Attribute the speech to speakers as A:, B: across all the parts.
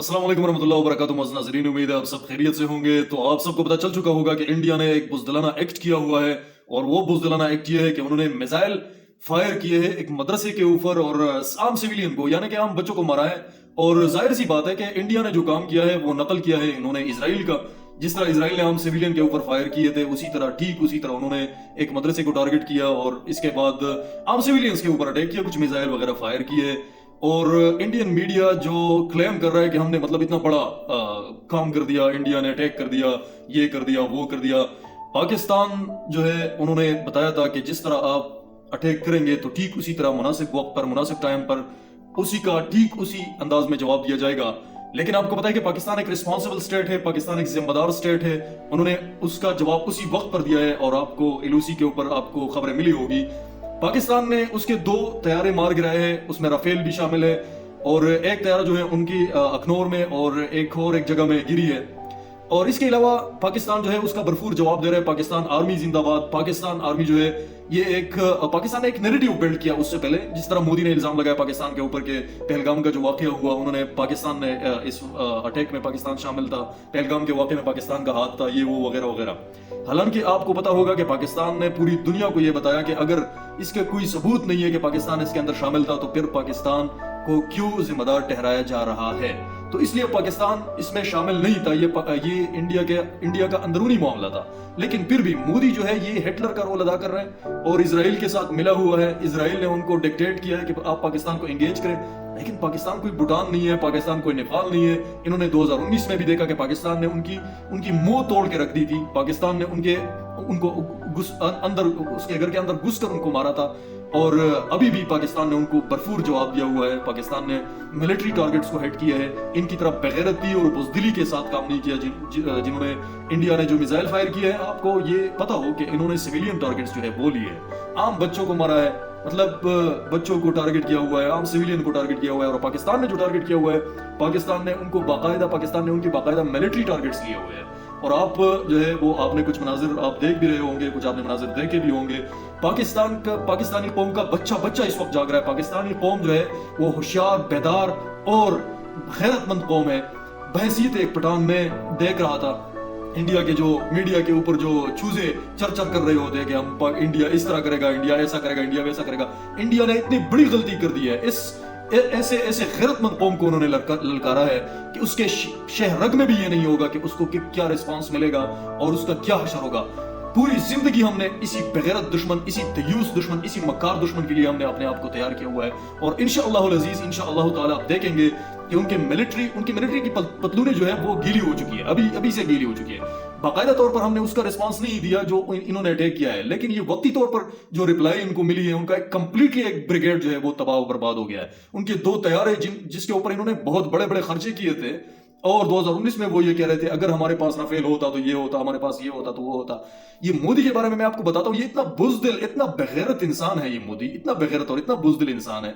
A: अस्सलाम वालेकुम रहमतुल्लाहि व बरकातुहू। मौजूद नाज़रीन, उम्मीद है आप सब खैरियत से होंगे। तो आप सबको पता चल चुका होगा कि इंडिया ने एक बुज़दिलाना एक्ट किया हुआ है, और वो बुज़दिलाना एक्ट ये है कि उन्होंने मिसाइल फायर किए हैं एक मदरसे के ऊपर और आम सिविलियन को, यानी कि आम बच्चों को मारा है। और जाहिर सी बात है कि इंडिया ने जो काम किया है वो नकल किया है इन्होंने इसराइल का। जिस तरह इसराइल ने आम सिविलियन के ऊपर फायर किए थे, ठीक उसी तरह उन्होंने एक मदरसे को टारगेट किया और इसके बाद आम सिविलियंस के ऊपर अटैक किया, कुछ मिसाइल वगैरह फायर किए। और इंडियन मीडिया जो क्लेम कर रहा है कि हमने मतलब इतना बड़ा काम कर दिया, इंडिया ने अटैक कर दिया, ये कर दिया, वो कर दिया। पाकिस्तान जो है उन्होंने बताया था कि जिस तरह आप अटैक करेंगे तो ठीक उसी तरह मुनासिब वक्त पर, मुनासिब टाइम पर ठीक उसी अंदाज में जवाब दिया जाएगा। लेकिन आपको पता है कि पाकिस्तान एक रिस्पॉन्सिबल स्टेट है, पाकिस्तान एक जिम्मेदार स्टेट है। उन्होंने उसका जवाब उसी वक्त पर दिया है और आपको एलओसी के ऊपर आपको खबरें मिली होगी। पाकिस्तान ने उसके 2 तैयारे मार गिराए हैं, उसमें राफेल भी शामिल है, और एक तैयारा जो है उनकी अखनौर में और एक जगह में गिरी है। और इसके अलावा पाकिस्तान जो है उसका भरपूर जवाब दे रहा है। पाकिस्तान आर्मी जिंदाबाद। पाकिस्तान आर्मी जो है ये पाकिस्तान ने एक नैरेटिव बिल्ड किया उससे पहले, जिस तरह मोदी ने इल्जाम लगाया पाकिस्तान के ऊपर के पहलगाम का जो वाकया हुआ, उन्होंने पाकिस्तान ने इस अटैक में पाकिस्तान शामिल था, पहलगाम के वाकये में पाकिस्तान का हाथ था, ये वो वगैरह वगैरह। हालांकि आपको पता होगा कि पाकिस्तान ने पूरी दुनिया को यह बताया कि अगर इसके कोई सबूत नहीं है कि पाकिस्तान इसके अंदर शामिल था, तो फिर पाकिस्तान को क्यों जिम्मेदार ठहराया जा रहा है। तो इसलिए पाकिस्तान इसमें शामिल नहीं था, ये इंडिया का अंदरूनी मामला था। लेकिन फिर भी मोदी जो है ये हिटलर का रोल अदा कर रहे हैं और इसराइल के साथ मिला हुआ है। इसराइल ने उनको डिक्टेट किया है कि आप पाकिस्तान को एंगेज करें, लेकिन पाकिस्तान कोई भूटान नहीं है, पाकिस्तान कोई नेपाल नहीं है। इन्होंने 2019 में भी देखा कि पाकिस्तान ने उनकी मुंह तोड़ के रख दी थी। पाकिस्तान ने उनको अंदर उसके घर के अंदर घुस कर उनको मारा था, और अभी भी पाकिस्तान ने उनको भरपूर जवाब दिया हुआ है। पाकिस्तान ने मिलिट्री टारगेट्स को हिट किया है, इनकी तरफ बेगैरती और बुज़दिली के साथ काम नहीं किया। जिन्होंने इंडिया ने जो मिसाइल फायर किया है, आपको ये पता हो कि इन्होंने सिविलियन टारगेट्स जो है वो लिए हैं, आम बच्चों को मारा है, मतलब बच्चों को टारगेट किया हुआ है, आम सिविलियन को टारगेट किया हुआ है। और पाकिस्तान ने जो टारगेट किया हुआ है, पाकिस्तान ने उनकी बाकायदा मिलिट्री टारगेट्स लिए हुए हैं। और आप जो है वो आपने कुछ मनाजिर आप देख भी रहे होंगे, कुछ आपने मनाजिर देखे भी होंगे। पाकिस्तानी कौम का बच्चा इस वक्त जाग रहा है। पाकिस्तानी कौम जो है वो होशियार, बेदार और गैरतमंद कौम है। बहसीत एक पठान में देख रहा था इंडिया के जो मीडिया के ऊपर जो चूजे चर्चा कर रहे होते हैं कि हम इंडिया इस तरह करेगा, इंडिया ऐसा करेगा, इंडिया वैसा करेगा। इंडिया ने इतनी बड़ी गलती कर दी है, ऐसे गैरतमंद कौम को उन्होंने ललकारा है कि उसके शहरग में भी ये नहीं होगा कि उसको क्या रिस्पांस मिलेगा और उसका क्या हशर होगा। पूरी जिंदगी हमने इसी बेगैरत दुश्मन, इसी दयूस दुश्मन, इसी मक्कार दुश्मन के लिए हमने अपने आप को तैयार किया हुआ है। और इंशाअल्लाह अज़ीज, इंशाअल्लाह ताला आप देखेंगे कि उनकी मिलिट्री की पतलूने जो है वो गीली हो चुकी है, अभी से गीली हो चुकी है। बाकायदा तौर पर हमने उसका रिस्पांस नहीं दिया जो इन्होंने अटैक किया है, लेकिन ये वक्ती तौर पर जो रिप्लाई इनको मिली है, उनका कंप्लीटली एक ब्रिगेड जो है वो तबाह बर्बाद हो गया है। उनके 2 तैयारे जिसके ऊपर इन्होंने बहुत बड़े बड़े खर्चे किए थे, और 2019 में वो ये कह रहे थे अगर हमारे पास राफेल होता तो ये होता, हमारे पास ये होता तो वो होता। ये मोदी के बारे में मैं आपको बताता हूँ, ये इतना बुज़दिल, इतना बेगैरत इंसान है। ये मोदी इतना बेगैरत और इतना बुज़दिल इंसान है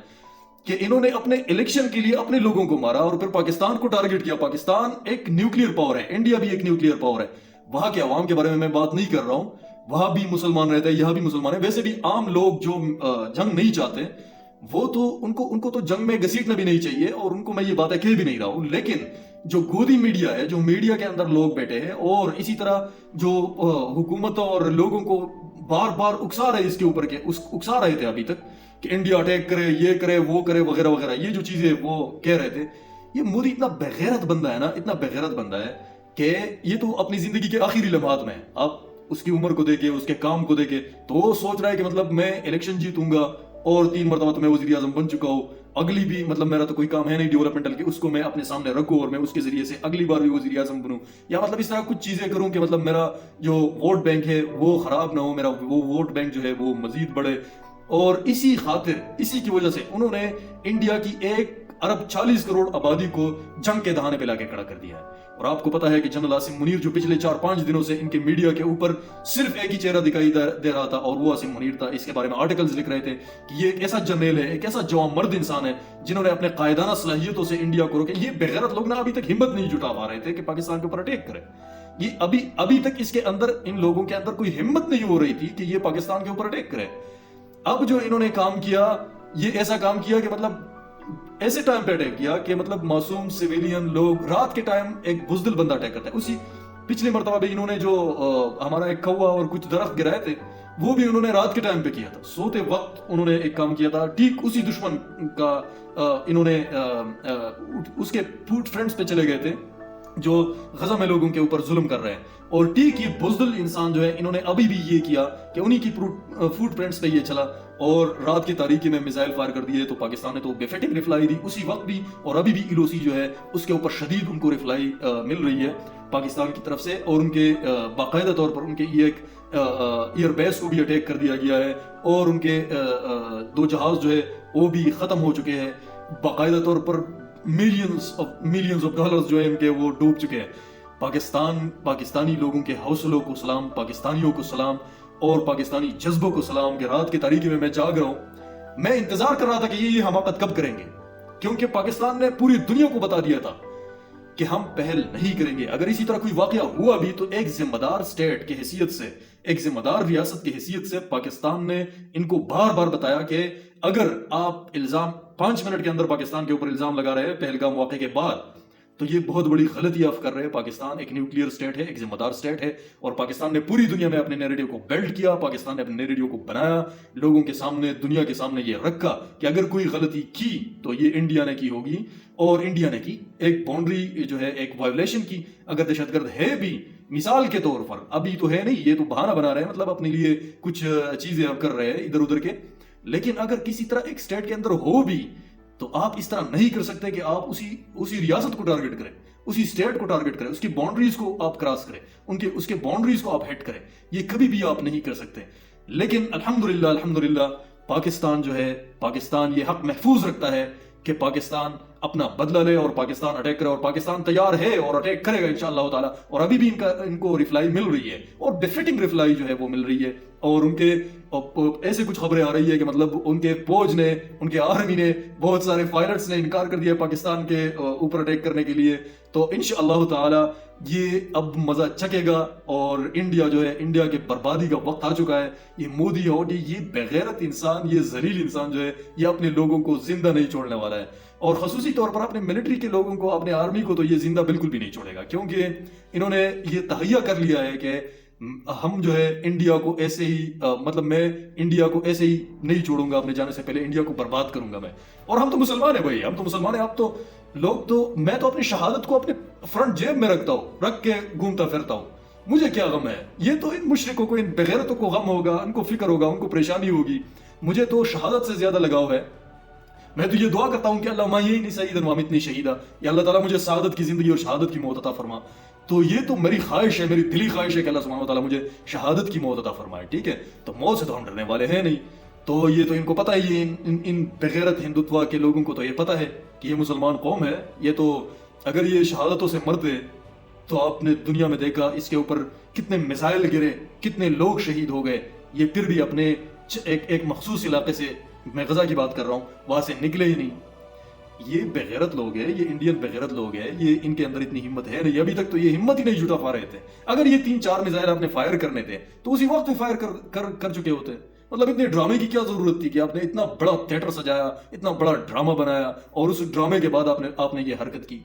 A: कि इन्होंने अपने इलेक्शन के लिए अपने लोगों को मारा और फिर पाकिस्तान को टारगेट किया। पाकिस्तान एक न्यूक्लियर पावर है, इंडिया भी एक न्यूक्लियर पावर है। वहां के अवाम के बारे में मैं बात नहीं कर रहा हूँ, वहां भी मुसलमान रहते हैं, यहाँ भी मुसलमान है। वैसे भी आम लोग जो जंग नहीं चाहते, वो तो उनको तो जंग में घसीटना भी नहीं चाहिए, और उनको मैं ये बातें कह भी नहीं रहा हूँ। लेकिन जो गोदी मीडिया है, जो मीडिया के अंदर लोग बैठे हैं और इसी तरह जो हुकूमत और लोगों को बार बार उकसा रहे इसके ऊपर के उकसा रहे थे अभी तक कि इंडिया अटैक करे, ये करे, वो करे, वगैरह वगैरह, ये जो चीजें वो कह रहे थे। ये मोदी इतना बेगैरत बंदा है ना, इतना बेगैरत बंदा है कि ये तो अपनी जिंदगी के आखिरी लम्हात में, आप उसकी उम्र को देखे, उसके काम को देखे, तो वो सोच रहा है कि मतलब मैं इलेक्शन जीतूंगा और 3 मरतबा तो मैं वज़ीर आज़म बन चुका हूँ, अगली भी मतलब मेरा तो कोई काम है नहीं डेवलपमेंटल के, उसको मैं अपने सामने रखूं और मैं उसके जरिए से अगली बार भी वज़ीर आज़म बनूं, या मतलब इस तरह कुछ चीजें करूं कि मतलब मेरा जो वोट बैंक है वो खराब ना हो, मेरा वो वोट बैंक जो है वो मजीद बढ़े। और इसी की वजह से उन्होंने इंडिया की 1 अरब 40 करोड़ आबादी को जंग के दहाने पे लाके खड़ा कर दिया है। और आपको पता है कि जनरल आसिम मुनीर जो पिछले 4-5 दिनों से इनके मीडिया के ऊपर सिर्फ एक ही चेहरा दिखाई दे रहा था, और वो आसिम मुनीर था। इसके बारे में आर्टिकल्स लिख रहे थे कि ये एक ऐसा जर्नल है, एक ऐसा जवान मर्द इंसान है जिन्होंने अपने कायदाना सलाहियतों से इंडिया को रोके। ये बेगैरत लोग ना अभी तक हिम्मत नहीं जुटा पा रहे थे कि पाकिस्तान के ऊपर अटैक करे। ये अभी तक इसके अंदर, इन लोगों के अंदर कोई हिम्मत नहीं हो रही थी कि ये पाकिस्तान के ऊपर अटैक करे। अब जो इन्होंने काम किया, ये ऐसा काम किया कि मतलब ایسے ٹائم پہ اٹیک کیا کہ مطلب معصوم سویلین لوگ، رات کے ٹائم ایک بزدل بندہ اٹیک کرتا ہے. اسی پچھلی مرتبہ بھی انہوں نے جو ہمارا ایک کوا اور کچھ درخت گرائے تھے وہ بھی انہوں نے رات کے ٹائم پہ کیا تھا. سوتے وقت انہوں نے ایک کام کیا تھا. ٹھیک اسی دشمن کا انہوں نے اس کے فوڈ فرینڈز پہ چلے گئے تھے جو غزہ میں لوگوں کے اوپر ظلم کر رہے ہیں. اور ٹھیک یہ بزدل انسان جو ہے انہوں نے ابھی بھی یہ کیا کہ انہی کی فوڈ پرنٹس پہ یہ چلا اور رات کی تاریکی میں میزائل فائر کر دیے. تو پاکستان نے تو بے ریفلائی دی اسی وقت بھی، اور ابھی بھی ایلوسی جو ہے اس کے اوپر شدید ان کو ریفلائی مل رہی ہے پاکستان کی طرف سے. اور ان کے باقاعدہ طور پر ان کے ایک ایئر بیس کو بھی اٹیک کر دیا گیا ہے اور ان کے 2 جہاز جو ہے وہ بھی ختم ہو چکے ہیں. باقاعدہ طور پر ملینز آف ڈالرز جو ہے ان کے وہ ڈوب چکے ہیں. پاکستانی لوگوں کے حوصلوں کو سلام، پاکستانیوں کو سلام اور پاکستانی جذبوں کو سلام کہ رات کی تاریکی میں جاگ رہا ہوں. میں انتظار کر رہا تھا کہ یہ حماقت کب کریں گے، کیونکہ پاکستان نے پوری دنیا کو بتا دیا تھا کہ ہم پہل نہیں کریں گے. اگر اسی طرح کوئی واقعہ ہوا بھی تو ایک ذمہ دار اسٹیٹ کی حیثیت سے، ایک ذمہ دار ریاست کی حیثیت سے پاکستان نے ان کو بار بار بتایا کہ اگر آپ الزام 5 منٹ کے اندر پاکستان کے اوپر الزام لگا رہے ہیں پہلگام واقعے کے بعد تو یہ بہت بڑی غلطی آپ کر رہے ہیں. پاکستان ایک نیوکلیئر اسٹیٹ ہے، ایک ذمہ دار اسٹیٹ ہے، اور پاکستان نے پوری دنیا میں اپنے نیریٹو کو بلڈ کیا. پاکستان نے اپنے نیریٹو کو بنایا، لوگوں کے سامنے، دنیا کے سامنے یہ رکھا کہ اگر کوئی غلطی کی تو یہ انڈیا نے کی ہوگی. اور انڈیا نے کی ایک باؤنڈری جو ہے، ایک وائولیشن کی. اگر دہشت گرد ہے بھی مثال کے طور پر، ابھی تو ہے نہیں، یہ تو بہانہ بنا رہے ہیں، مطلب اپنے لیے کچھ چیزیں اب کر رہے ہیں ادھر ادھر کے. لیکن اگر کسی طرح ایک اسٹیٹ کے اندر ہو بھی تو آپ اس طرح نہیں کر سکتے کہ آپ اسی ریاست کو ٹارگٹ کریں، اسی اسٹیٹ کو ٹارگٹ کریں، اس کی باؤنڈریز کو آپ کراس کریں، اس کے باؤنڈریز کو آپ ہٹ کریں. یہ کبھی بھی آپ نہیں کر سکتے. لیکن الحمدللہ پاکستان جو ہے، پاکستان یہ حق محفوظ رکھتا ہے کہ پاکستان اپنا بدلہ لے اور پاکستان اٹیک کرے. اور پاکستان تیار ہے اور اٹیک کرے گا انشاءاللہ تعالی. اور ابھی بھی ان کو ریفلائی مل رہی ہے اور بefitting ریفلائی جو ہے وہ مل رہی ہے. اور ان کے ایسے کچھ خبریں آ رہی ہے کہ مطلب ان کے فوج نے، ان کے آرمی نے، بہت سارے پائلٹس نے انکار کر دیا پاکستان کے اوپر اٹیک کرنے کے لیے. تو انشاءاللہ تعالی یہ اب مزہ چکے گا. اور انڈیا جو ہے، انڈیا کے بربادی کا وقت آ چکا ہے. یہ مودی یہ بغیرت انسان، یہ ذلیل انسان جو ہے یہ اپنے لوگوں کو زندہ نہیں چھوڑنے والا ہے. اور خصوصی طور پر اپنے ملٹری کے لوگوں کو، اپنے آرمی کو تو یہ زندہ بالکل بھی نہیں چھوڑے گا، کیونکہ انہوں نے یہ تہیہ کر لیا ہے کہ ہم جو ہے انڈیا کو ایسے ہی مطلب میں انڈیا کو ایسے ہی نہیں چھوڑوں گا، اپنے جانے سے پہلے انڈیا کو برباد کروں گا میں. اور ہم تو مسلمان ہیں بھائی، ہم تو مسلمان ہیں. آپ تو لوگ تو، میں تو اپنی شہادت کو اپنے فرنٹ جیب میں رکھتا ہوں، رکھ کے گھومتا پھرتا ہوں. مجھے کیا غم ہے؟ یہ تو ان مشرکوں کو، ان بغیرتوں کو غم ہوگا، ان کو فکر ہوگا، ان کو پریشانی ہوگی. مجھے تو شہادت سے زیادہ لگاؤ ہے. میں تو یہ دعا کرتا ہوں کہ اللہم احیینی سعیدا وامتنی شہیدا، یا اللہ تعالیٰ مجھے سعادت کی زندگی اور شہادت کی موت عطا فرما. تو یہ تو میری خواہش ہے، میری دلی خواہش ہے کہ اللہ سبحانہ وتعالیٰ مجھے شہادت کی موت عطا فرمائے. ٹھیک ہے، تو موت سے تو ہم ڈرنے والے ہیں نہیں. تو یہ تو ان کو پتہ ہے، یہ ان بغیرت ہندوتوا کے لوگوں کو تو یہ پتہ ہے کہ یہ مسلمان قوم ہے. یہ تو اگر یہ شہادتوں سے مرتے تو آپ نے دنیا میں دیکھا اس کے اوپر کتنے میزائل گرے، کتنے لوگ شہید ہو گئے. یہ پھر بھی اپنے ایک مخصوص علاقے سے، میں غزہ کی بات کر رہا ہوں، وہاں سے نکلے ہی نہیں. یہ بغیرت لوگ ہیں، یہ انڈین بغیرت لوگ ہیں. یہ ان کے اندر اتنی ہمت ہے نہیں، ابھی تک تو یہ ہمت ہی نہیں جٹا پا رہے تھے. اگر یہ 3-4 میزائل آپ نے فائر کرنے تھے تو اسی وقت فائر کر چکے ہوتے. مطلب اتنے ڈرامے کی کیا ضرورت تھی کہ آپ نے اتنا بڑا تھیٹر سجایا، اتنا بڑا ڈرامہ بنایا، اور اس ڈرامے کے بعد آپ نے یہ حرکت کی.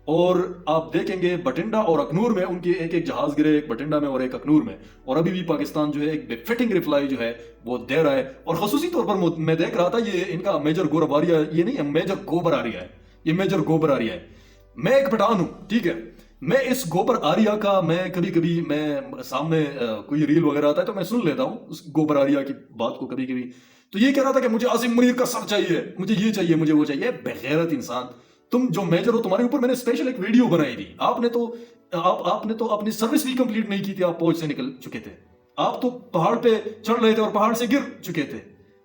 A: اور آپ دیکھیں گے بٹنڈا اور اکنور میں ان کے ایک جہاز گرے، ایک بٹنڈا میں اور ایک اکنور میں. اور ابھی بھی پاکستان جو ہے ایک بفٹنگ ریپلائی جو ہے وہ دے رہا ہے. اور خصوصی طور پر میں دیکھ رہا تھا یہ ان کا میجر گورب آریہ، یہ نہیں ہے میجر گوبر آریہ ہے، یہ میجر گوبر آریہ ہے. میں ایک پٹھان ہوں، ٹھیک ہے. میں اس گوبر آریہ کا، میں کبھی میں سامنے کوئی ریل وغیرہ آتا ہے تو میں سن لیتا ہوں اس گوبر آریہ کی بات کو کبھی. تو یہ کہہ رہا تھا کہ مجھے عاصم منیر کا سر چاہیے، مجھے یہ چاہیے، مجھے وہ چاہیے. بغیرت انسان، تم جو میجر ہو، تمہارے اوپر میں نے اسپیشل ایک ویڈیو بنائی تھی. آپ نے تو اپنی سروس بھی کمپلیٹ نہیں کی تھی، آپ فوج سے نکل چکے تھے. آپ تو پہاڑ پہ چڑھ رہے تھے اور پہاڑ سے گر چکے تھے.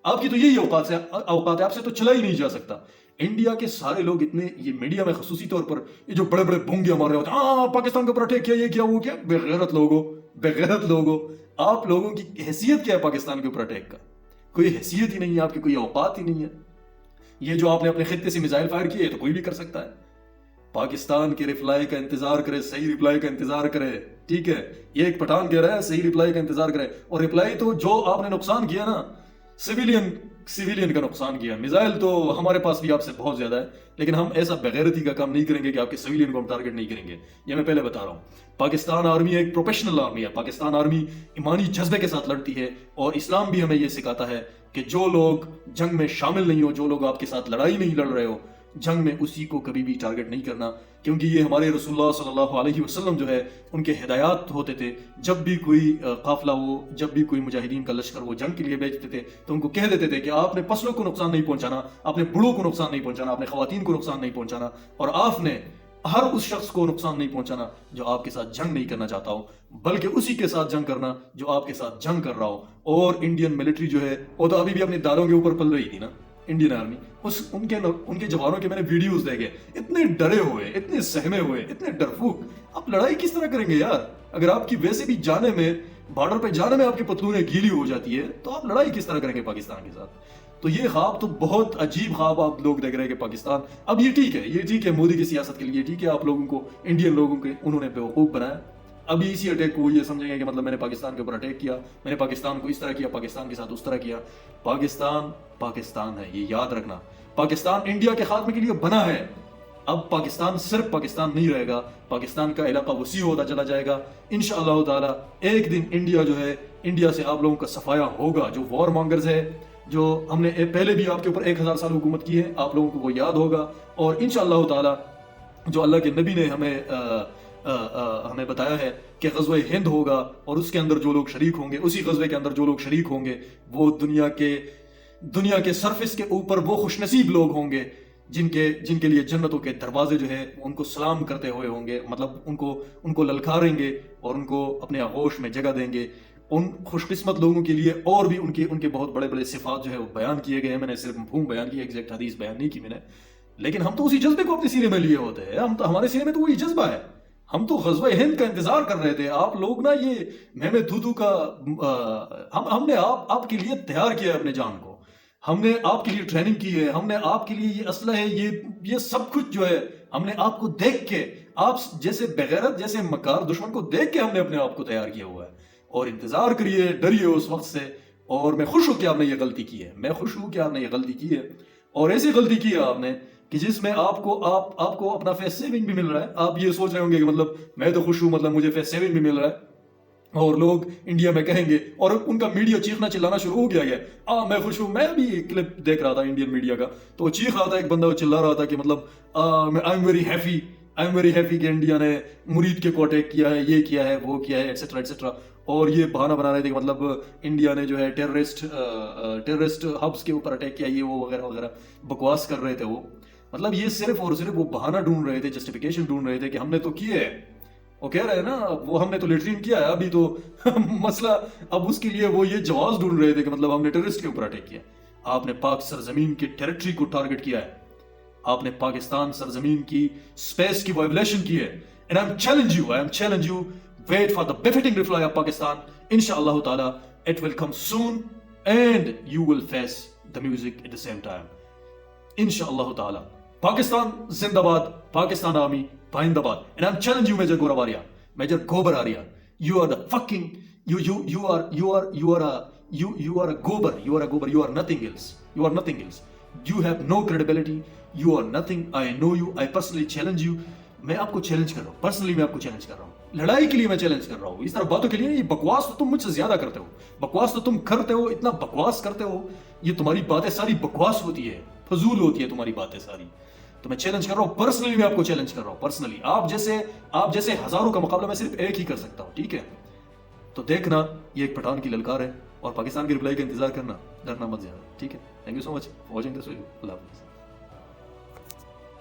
A: آپ کی تو یہی اوقات ہے، آپ سے تو چلا ہی نہیں جا سکتا. انڈیا کے سارے لوگ اتنے، یہ میڈیا میں خصوصی طور پر یہ جو بڑے بڑے بونگے مار رہے ہوتے ہیں، ہاں پاکستان کے اوپر اٹیک کیا، یہ کیا، وہ کیا. بغیرت لوگو، آپ لوگوں کی حیثیت کیا ہے پاکستان کے اوپر اٹیک کا؟ کوئی حیثیت ہی نہیں ہے، آپ کی کوئی اوقات ہی نہیں ہے. یہ جو آپ نے اپنے خطے سے میزائل فائر کیے تو کوئی بھی کر سکتا ہے. پاکستان کے ریپلائی کا انتظار کرے، صحیح ریپلائی کا انتظار کرے. ٹھیک ہے، یہ ایک پٹھان کہہ رہا ہے صحیح ریپلائی کا انتظار کرے. اور ریپلائی تو جو آپ نے نقصان کیا نا سویلین सिविलियन का नुकसान किया। मिसाइल तो हमारे पास भी आपसे बहुत ज्यादा है, लेकिन हम ऐसा बेगैरती का काम नहीं करेंगे कि आपके सिविलियन को हम टारगेट नहीं करेंगे। ये मैं पहले बता रहा हूँ। पाकिस्तान आर्मी एक प्रोफेशनल आर्मी है। पाकिस्तान आर्मी ईमानी जज्बे के साथ लड़ती है, और इस्लाम भी हमें ये सिखाता है कि जो लोग जंग में शामिल नहीं हो, जो लोग आपके साथ लड़ाई नहीं लड़ रहे हो जंग में, उसी को कभी भी टारगेट नहीं करना, क्योंकि ये हमारे रसूलुल्लाह सल्लल्लाहु अलैहि वसल्लम जो है उनके हिदायत होते थे। जब भी कोई काफिला हो, जब भी कोई मुजाहिदीन का लश्कर वो जंग के लिए भेजते थे, तो उनको कह देते थे कि आपने फसलों को नुकसान नहीं पहुंचाना, आपने बूढ़ों को नुकसान नहीं पहुंचाना, आपने खवातीन को नुकसान नहीं पहुंचाना, और आपने हर उस शख्स को नुकसान नहीं पहुंचाना जो आपके साथ जंग नहीं करना चाहता हो, बल्कि उसी के साथ जंग करना जो आपके साथ जंग कर रहा हो। और इंडियन मिलिट्री जो है वो तो अभी भी अपनी दारों के ऊपर पल रही थी ना, इंडियन आर्मी। उनके जवानों के मैंने वीडियोस देखे, इतने डरे हुए, इतने सहमे हुए, इतने डरफूक। आप लड़ाई किस तरह करेंगे यार? अगर आपकी वैसे भी जाने में, बॉर्डर पे जाने में आपकी पतलूनें गीली हो जाती है, तो आप लड़ाई किस तरह करेंगे पाकिस्तान के साथ? तो ये ख्वाब तो बहुत अजीब ख्वाब आप लोग देख रहे हैं कि पाकिस्तान, अब ये ठीक है, ये ठीक है मोदी की सियासत के लिए ठीक है, आप लोगों को, इंडियन लोगों के उन्होंने बेवकूफ बनाया। अभी इसी अटैक को ये समझेंगे कि मतलब मैंने पाकिस्तान के ऊपर अटैक किया, मैंने पाकिस्तान को इस तरह किया, पाकिस्तान के साथ उस तरह किया। पाकिस्तान पाकिस्तान है, ये याद रखना। पाकिस्तान इंडिया के खात्मे के लिए बना है। अब पाकिस्तान सिर्फ पाकिस्तान नहीं रहेगा, पाकिस्तान का इलाका वसी होता चला जाएगा। इंशाअल्लाह ताला एक दिन इंडिया जो है, इंडिया से आप लोगों का सफाया होगा। जो वॉर मॉन्गर्स है, जो हमने पहले भी आपके ऊपर 1000 साल हुकूमत की है, आप लोगों को वो याद होगा। और इंशाअल्लाह ताला जो अल्लाह के नबी ने हमें बताया है कि ग़ज़वे हिंद होगा, और उसके अंदर जो लोग शरीक होंगे, उसी ग़ज़वे के अंदर जो लोग शरीक होंगे, वो दुनिया के सरफेस के ऊपर वो खुशनसीब लोग होंगे जिनके लिए जन्नतों के दरवाजे जो है उनको सलाम करते हुए होंगे, मतलब उनको ललकारेंगे और उनको अपने आगोश में जगह देंगे। उन खुशकिस्मत लोगों के लिए और भी उनके बहुत बड़े बड़े सिफात जो है वो बयान किए गए हैं। मैंने सिर्फ मफ़हूम बयान किया, एग्जैक्ट हदीस बयान नहीं की मैंने, लेकिन हम तो उसी जज्बे को अपने सीने में लिए होते हैं। हमारे सीने में तो वही जज्बा है। हम तो ग़ज़वा हिंद का इंतजार कर रहे थे। आप लोग ना ये महमद दूदू का हमने आपके लिए तैयार किया है अपने जान को, हमने आपके लिए ट्रेनिंग की है, हमने आपके लिए ये असला है, ये सब कुछ जो है हमने आपको देख के, आप जैसे बेगैरत, जैसे मकार दुश्मन को देख के हमने अपने आप को तैयार किया हुआ है। और इंतजार करिए, डरिए उस वक्त से। और मैं खुश हूं कि आपने ये गलती की है, मैं खुश हूं कि आपने ये गलती की है, और ऐसी गलती की है आपने कि जिसमें आपको अपना फेस सेविंग भी मिल रहा है। आप ये सोच रहे होंगे कि मतलब मैं तो खुश हूं, मतलब मुझे फेस सेविंग भी मिल रहा है, और लोग इंडिया में कहेंगे, और उनका मीडिया चीखना चिल्लाना शुरू हो गया है, मैं खुश हूं। मैं भी क्लिप देख रहा था इंडियन मीडिया का, तो वो चीख रहा था, एक बंदा चिल्ला रहा था कि मतलब आई एम वेरी हैप्पी कि इंडिया ने मुरीद के को अटैक किया है, ये किया है, वो किया है, एटसेट्रा एटसेट्रा। और ये बहाना बना रहे थे कि मतलब इंडिया ने जो है टेररिस्ट हब्स के ऊपर अटैक किया, ये वो वगैरह वगैरह बकवास कर रहे थे वो। मतलब ये सिर्फ और सिर्फ वो बहाना ढूंढ रहे थे, जस्टिफिकेशन ढूंढ रहे थे कि हमने तो किए है। वो कह रहे हैं ना, वो हमने तो लेटरिन किया है अभी तो मसला, अब उसके लिए वो ये जवाब ढूंढ रहे थे कि मतलब हमने टेररिस्ट के ऊपर अटैक किया। आपने पाक सरजमीन की टेरिटरी को टारगेट किया है, आपने पाकिस्तान सरजमीन की स्पेस की वायलेशन की है। And I am challenge you, wait for the befitting reply of Pakistan. Inshallah ta'ala, it will come soon and you will face the music at the same time. Inshallah ta'ala. Pakistan Zindabad, Pakistan Army Pahindabad. And I'm challenging you, Major Gorawaria, Major Gobar Arya. You are the fucking you are a gobar. You are nothing else. You have no credibility. You are nothing. I know you. I personally challenge you. मैं आपको challenge कर रहा हूँ, personally मैं आपको challenge कर रहा हूँ, लड़ाई के लिए मैं चैलेंज कर रहा हूँ। इस तरह बातों के लिए ये बकवास तो तुम मुझसे ज्यादा करते हो, बकवास तो तुम करते हो, इतना बकवास करते हो, ये तुम्हारी बातें सारी बकवास होती है, फजूल होती है तुम्हारी बातें सारी। तो मैं चैलेंज कर रहा हूँ, पर्सनली मैं आपको चैलेंज कर रहा हूँ, पर्सनली। आप जैसे हजारों का मुकाबला मैं सिर्फ एक ही कर सकता हूँ, ठीक है? तो देखना, ये एक पठान की ललकार है, और पाकिस्तान की रिप्लाई का इंतजार करना, डरना मत ज्यादा, ठीक है? Thank you so much for watching this video. अल्लाह हाफिज़।